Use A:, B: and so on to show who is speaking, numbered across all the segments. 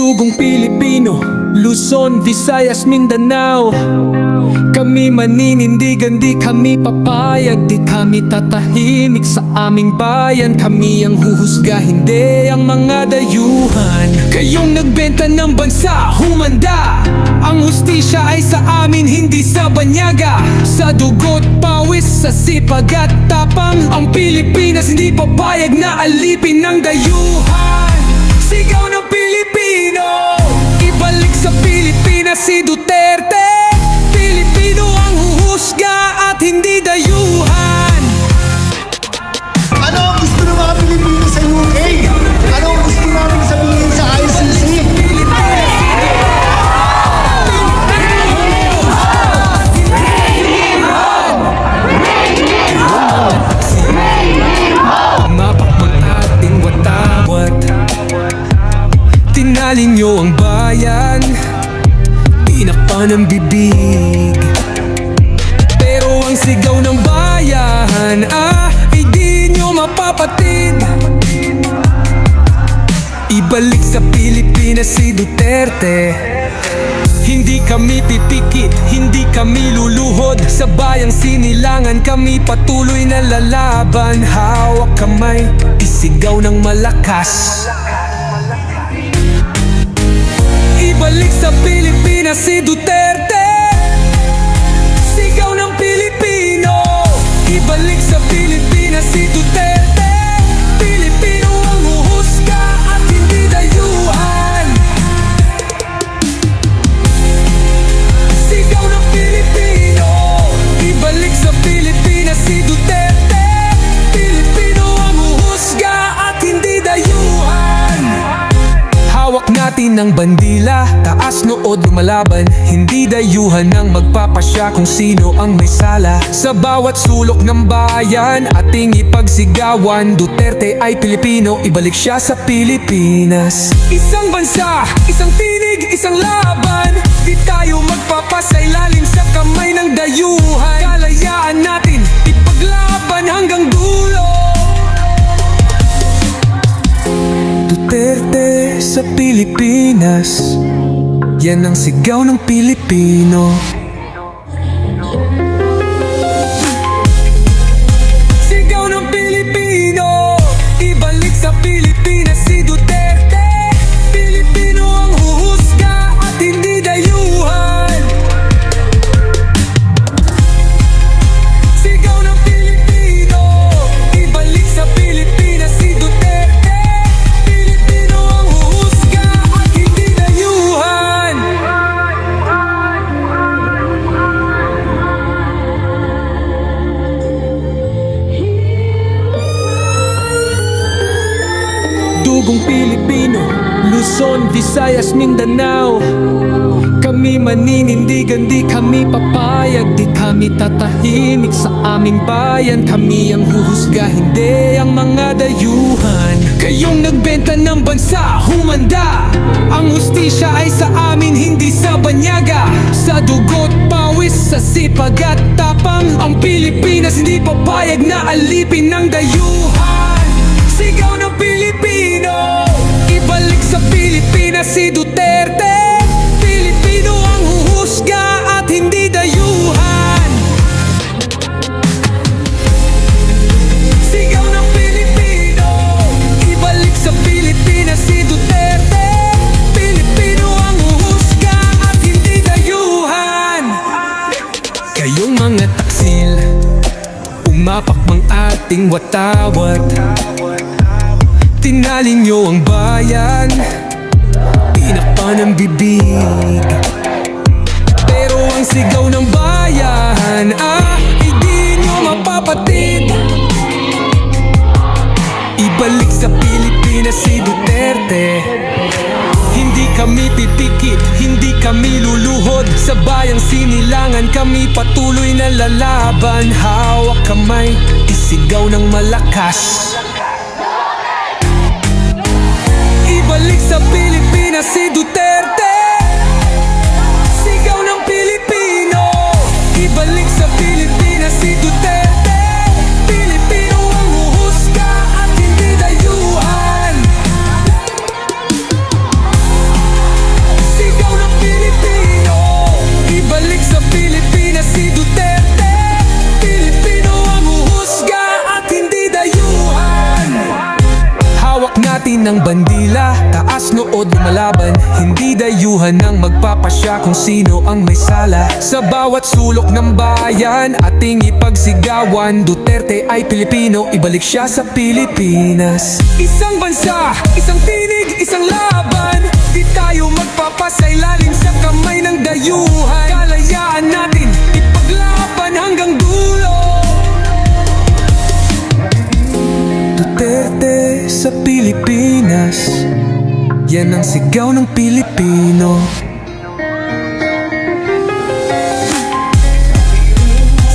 A: Dugong Pilipino, Luzon, Visayas, Mindanao. Kami maninindigan, di kami papayag, di kami tatahimik sa aming bayan. Kami ang huhusga, hindi ang mga dayuhan. Kayong nagbenta ng bansa, humanda. Ang hustisya ay sa amin, hindi sa banyaga. Sa dugo't pawis, sa sipag at tapang, ang Pilipinas hindi papayag na alipin ng dayuhan. Sigaw ng Pilipino, ibalik sa Pilipinas si Duterte. Pilipino ang huhusga at hindi dayuhan.
B: Ano ang gusto ng mga Pilipino sa UK? Ano ang gusto namin sabihin sa ICC?
A: Mapakmang ating watawat, tinalin nyo ang bayan, tinakpan ang bibig. Pero ang sigaw ng bayan, ay di nyo mapapatid. Ibalik sa Pilipinas si Duterte. Hindi kami pipikit, hindi kami luluhod. Sa bayang sinilangan kami patuloy na lalaban. Hawak kamay, isigaw ng malakas. Ibalik sa Pilipinas si Duterte. Sigaw ng Pilipino, ibalik sa Pilipinas si Duterte. Pilipino ang huhusga at hindi dayuhan. Sigaw ng Pilipino, ibalik sa Pilipinas si Duterte. Pilipino ang huhusga at hindi dayuhan. Hawak natin ang bandila, taas nood lumalaban. Hindi dayuhan ang magpapasya kung sino ang may sala. Sa bawat sulok ng bayan, ating ipagsigawan. Duterte ay Pilipino, ibalik siya sa Pilipinas. Isang bansa, isang tinig, isang laban. Di tayo magpapasailalim sa kamay ng dayuhan. Kalayaan natin ipaglaban hanggang dulo. Duterte sa Pilipinas, yan ang sigaw ng Pilipino. Sigaw ng Pilipino, ibalik sa Pilipinas si Duterte. Pilipino ang huhusga at hindi dayuhan. Sigaw ng Pilipino, ibalik sa Pilipinas si Duterte. Pilipino ang huhusga at hindi dayuhan. Dugong Pilipino, Luzon, Visayas, Mindanao. Kami maninindigan, di kami papayag, di kami tatahimik sa aming bayan. Kami ang huhusga, hindi ang mga dayuhan. Kayong nagbenta ng bansa, humanda. Ang hustisya ay sa amin, hindi sa banyaga. Sa dugo't pawis, sa sipag at tapang, ang Pilipinas hindi papayag na alipin ng dayuhan. Sigaw ng Pilipino, ibalik sa Pilipinas si Duterte. Pilipino ang huhusga at hindi dayuhan. Sigaw ng Pilipino, ibalik sa Pilipinas si Duterte. Pilipino ang huhusga at hindi dayuhan. Kayong mga taksil, umapak mang ating watawat. Tinalin nyo ang bayan, tinakpan ang bibig. Pero ang sigaw ng bayan, hindi nyo mapapatid. Ibalik sa Pilipinas si Duterte. Hindi kami pipikit, hindi kami luluhod. Sa bayang sinilangan kami patuloy na lalaban. Hawak kamay, isigaw ng malakas. Ibalik sa Pilipinas si Duterte. Sigaw ng Pilipino, ibalik sa Pilipinas si Duterte. Pilipino ang huhusga at hindi dayuhan. natin ng bandila, taas nood lumalaban, hindi dayuhan ng magpapasya kung sino ang may sala. Sa bawat sulok ng bayan, ating ipagsigawan, Duterte ay Pilipino, ibalik siya sa Pilipinas. Isang bansa, isang tinig, isang laban, di tayo magpapasailalim sa kamay ng dayuhan. Kalayaan natin ipaglaban hanggang dulo. Duterte sa Pilipinas, yan ang sigaw ng Pilipino.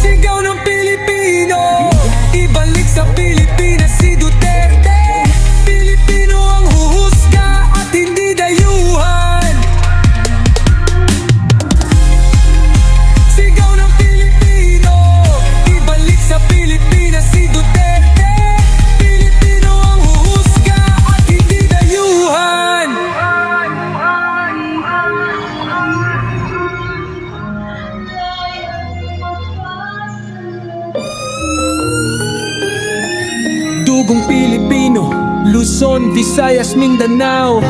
A: Sigaw ng Pilipino, ibalik sa Pilipinas si Duterte. Pilipino ang huhusga at hindi dayuhan. Sigaw ng Pilipino, ibalik sa Pilipinas si Duterte. Pilipino ang huhusga at hindi dayuhan. Dugong Pilipino, Luzon, Visayas, Mindanao.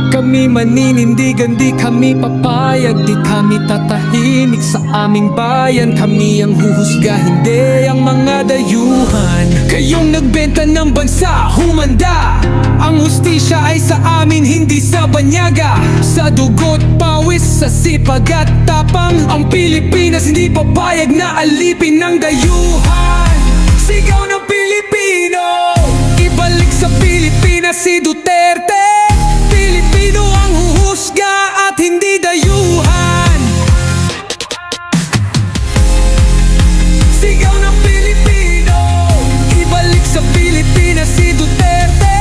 A: Kami maninindigan, di kami papayag, di kami tatahimik sa aming bayan. Kami ang huhusga, hindi ang mga dayuhan. Kayong nagbenta ng bansa, humanda. Ang hustisya ay sa amin, hindi sa banyaga. Sa dugot, pawis, sa sipag at tapang, ang Pilipinas hindi papayag na alipin ng dayuhan. Sigaw ng Pilipino, ibalik sa Pilipinas si Duterte. Pilipino ang huhusga at hindi dayuhan. Sigaw ng Pilipino, ibalik sa Pilipinas si Duterte.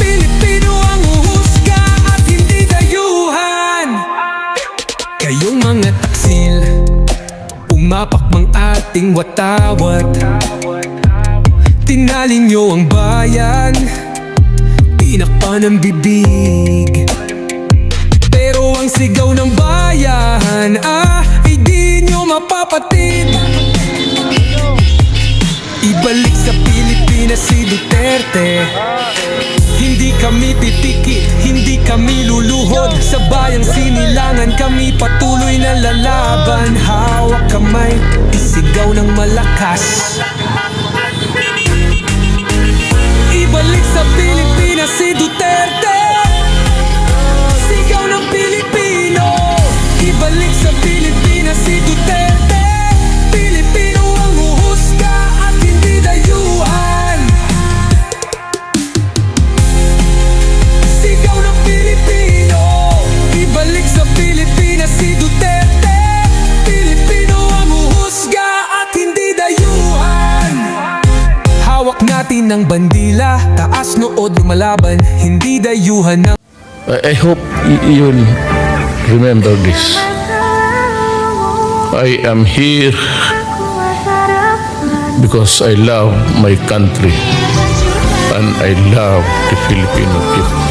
A: Pilipino ang huhusga at hindi dayuhan. Kayong mga taksil, umapak mang ating watawat. Tinalin nyo ang bayan, tinakpan ang bibig. Pero ang sigaw ng bayan, ay di nyo mapapatid. Ibalik sa Pilipinas si Duterte. Hindi kami titikit, hindi kami luluhod. Sa bayang sinilangan kami patuloy na lalaban. Hawak kamay, isigaw ng malakas. Ibalik sa Pilipinas si Duterte. Sigaw ng Pilipino, ibalik sa Pilipinas si Duterte. Pilipino ang huhusga at hindi dayuhan. Sigaw ng Pilipino, ibalik sa Pilipinas si Duterte. Pilipino ang huhusga at hindi dayuhan. Hawak natin ng bandila, taas nood lumalaban, hindi dayuhan ng...
C: I hope you'll remember this. I am here because I love my country and I love the Filipino people.